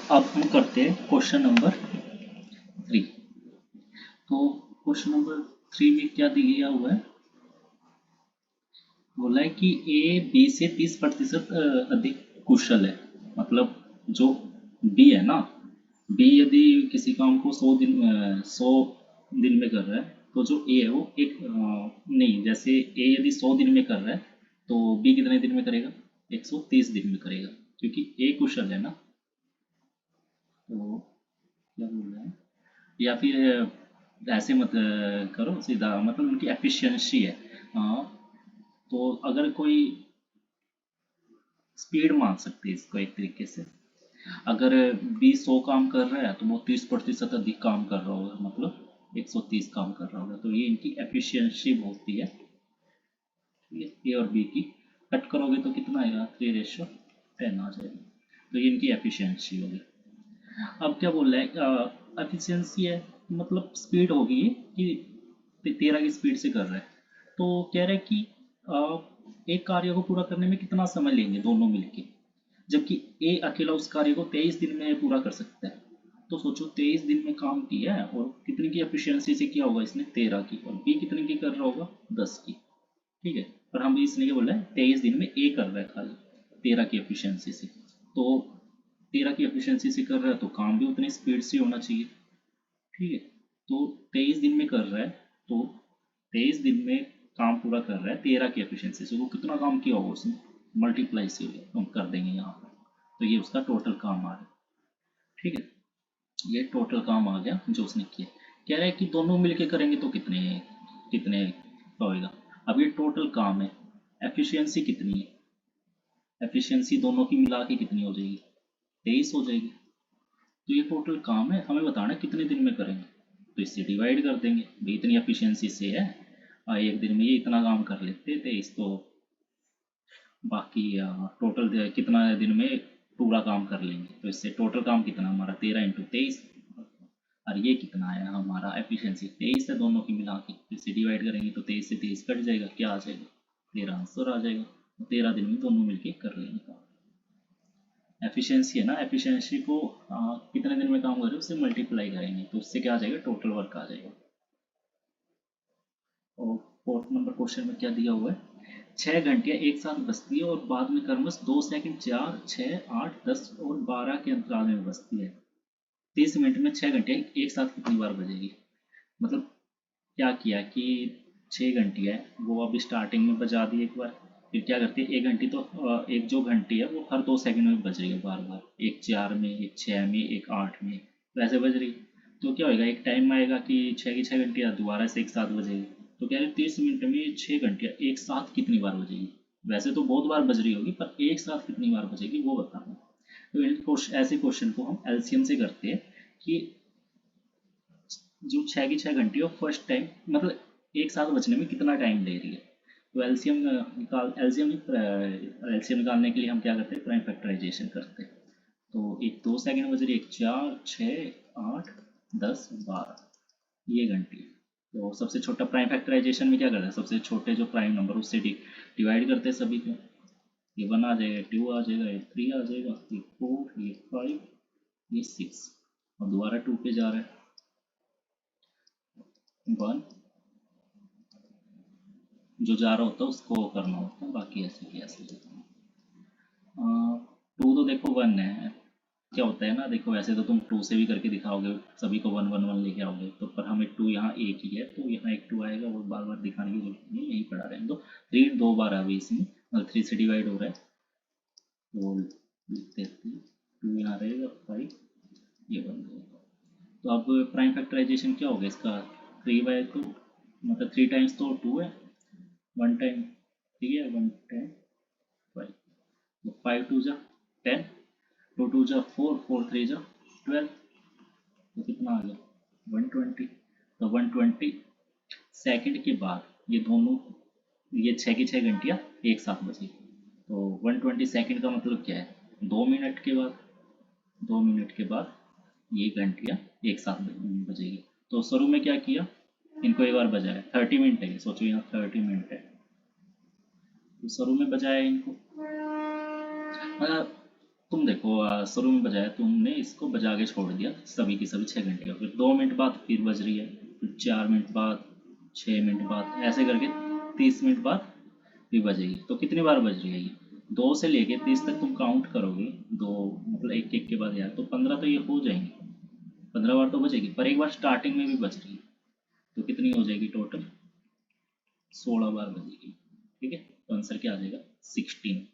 अब हम करते हैं क्वेश्चन नंबर 3। तो क्वेश्चन नंबर 3 में क्या दिया हुआ है, बोला है कि ए बी से 30% अधिक कुशल है। मतलब जो बी है ना, बी यदि किसी काम को 100 दिन में कर रहा है, तो जो ए है वो नहीं, जैसे ए यदि 100 दिन में कर रहा है तो बी कितने दिन में करेगा, 130 दिन में करेगा, क्योंकि ए कुशल है ना। तो क्या बोल रहे हैं, या फिर ऐसे मत करो सीधा, मतलब उनकी एफिशिएंसी है। हाँ, तो अगर कोई स्पीड मान सकते हैं इसको एक तरीके से, अगर 20 काम कर रहा है तो वो 30% अधिक काम कर रहा होगा, मतलब 130 काम कर रहा होगा। तो ये इनकी एफिशिएंसी होती है। ए और बी की कट करोगे तो कितना आएगा, 3:10 आ जाएगा। तो ये इनकी एफिशिएंसी होगी। अब क्या बोल रहा है, एफिशिएंसी है मतलब स्पीड होगी कि 13 की स्पीड से कर रहा है। तो कह रहा है कि एक कार्य को पूरा करने में कितना समय लेंगे दोनों मिलके, जबकि ए अकेला उस कार्य को 23 दिन में पूरा कर सकता है। तो सोचो 23 दिन में काम किया है और कितनी की एफिशिएंसी से किया होगा इसने, 13 की, और बी कितने की कर रहा होगा, 10 की। ठीक है, पर हम इसने क्या बोला है, 23 दिन में ए कर रहा है खाली 13 की एफिशिएंसी से। तो 13 की एफिशिएंसी से कर रहा है तो काम भी उतनी स्पीड से होना चाहिए। ठीक है, तो 23 दिन में कर रहा है, तो 23 दिन में काम पूरा कर रहा है 13 की एफिशिएंसी से, वो कितना काम किया होगा उसने, मल्टीप्लाई से हम कर देंगे यहाँ पर। तो ये उसका टोटल काम आ गया। ठीक है, ये टोटल काम आ गया जो उसने किया। कह रहा है कि दोनों मिलके करेंगे तो कितने कितने का होगा। अब ये टोटल काम है, एफिशिएंसी कितनी है, एफिशिएंसी दोनों की मिला के कितनी हो जाएगी, 23 हो जाएगी। तो ये टोटल काम है, हमें बताना है कितने दिन में करेंगे। तो इससे डिवाइड कर देंगे, भाई इतनी एफिशिएंसी से है, एक दिन में ये इतना काम कर लेते थे, इसको बाकी टोटल कितना दिन में पूरा काम कर लेंगे। तो इससे टोटल काम कितना हमारा, 13 × 23, और ये कितना आया हमारा, एफिशिएंसी 23 है दोनों की मिला के। इससे डिवाइड करेंगे तो 23 से 23 कट जाएगा, क्या आ जाएगा, 13 आंसर आ जाएगा। तो 13 दिन में दोनों मिलके कर लेंगे काम। एफिशिएंसी है ना, एफिशिएंसी को कितने दिन में काम कर रहे हैं उससे मल्टीप्लाई करेंगे, तो उससे क्या आ जाएगा, टोटल वर्क आ जाएगा। और 4th नंबर क्वेश्चन में क्या दिया हुआ है, 6 घंटियाँ एक साथ बजती है और बाद में क्रमश 2 सेकंड 4, 6, 8, 10 और 12 के अंतराल में बजती है। 30 मिनट में 6 घंटियाँ एक साथ कितनी बार बजेगी। मतलब क्या किया कि 6 घंटियाँ है वो अब स्टार्टिंग में बजा दी एक बार, फिर क्या करती है, एक घंटी तो एक जो घंटी है वो हर 2 सेकंड में बज रही है बार बार, एक 4 में, एक 6 में, एक 8 में, वैसे बज रही। तो क्या होगा, एक टाइम आएगा कि 6 की 6 घंटियाँ दोबारा से एक साथ बजेगी। तो कह रहे 30 मिनट में 6 घंटियाँ एक साथ कितनी बार बजेगी। वैसे तो बहुत बार बज रही होगी, पर एक साथ कितनी बार बजेगी वो बताना। तो ऐसे क्वेश्चन को हम एलसीएम से करते हैं कि जो 6 की 6 घंटी है फर्स्ट टाइम, मतलब एक साथ बचने में कितना टाइम ले रही है। तो एलसीएम निकालने के लिए हम क्या करते हैं, प्राइम फैक्टराइजेशन करते हैं। तो एक 2 सेकंड बज रही है, एक 4, 6, 8, 10, 12, ये घंटी है। तो सबसे छोटा प्राइम फैक्टराइजेशन में क्या करते हैं, सबसे छोटे जो प्राइम नंबर उससे डिवाइड करते हैं सभी को। ये 1 आ जाएगा, 2 आ जाएगा, ये 3 आ जाएगा, ये 4, ये 5, ये 6, और दोबारा 2 पे जा रहा है, 1 जो जा रहा होता है उसको करना होता है, बाकी ऐसे की ऐसे जाता है। 2 तो देखो 1 है, क्या होता है ना, देखो वैसे तो तुम 2 से भी करके दिखाओगे, सभी को 1 1 1 लेके आओगे, तो पर हमें 2 यहाँ एक ही है, तो यहाँ एक 2 आएगा, वो बार बार दिखाने की जरूरत नहीं है, यही पड़ा रहे। तो 3 2 बार अभी इसमें, मतलब 3 से डिवाइड हो रहा है, तो लिखते हैं 2 यहाँ रहेगा, 5 ये बन जाएगा। तो अब प्राइम फैक्टराइजेशन क्या होगा इसका, 3/2, मतलब 3 टाइम्स तो 2 है, 1 टाइम 3 है, 1 टाइम 5, तो 5 2 जा 10, 2 2 जा 4, 4 3 जा 12, तो कितना आ गया, 120। तो 120 सेकंड के बाद ये दोनों, ये 6 की 6 घंटियाँ एक साथ बची। तो 120 सेकंड का मतलब क्या है, 2 मिनट के बाद, 2 मिनट के बाद ये घंटियाँ एक साथ बजेगी। तो शुरू में क्या किया, इनको एक बार बजाया, 30 मिनट है, सोचो यहाँ 30 मिनट है, तो शुरू में बजाया इनको, मतलब तुम देखो शुरू में बजाया तुमने, इसको बजा के छोड़ दिया सभी की सभी 6 घंटे का, फिर 2 मिनट बाद फिर बज रही है, फिर 4 मिनट बाद, 6 मिनट बाद, ऐसे करके 30 मिनट बाद भी बजेगी। तो कितनी बार बज रही है ये? 2 से लेके 30 तक तुम काउंट करोगे, दो मतलब एक एक के बाद यार, तो 15 तो ये हो जाएंगे, 15 बार तो बजेगी, पर एक बार स्टार्टिंग में भी बज रही है, तो कितनी हो जाएगी टोटल? 16 बार बजेगी। ठीक है, तो आंसर क्या आ जाएगा? 16।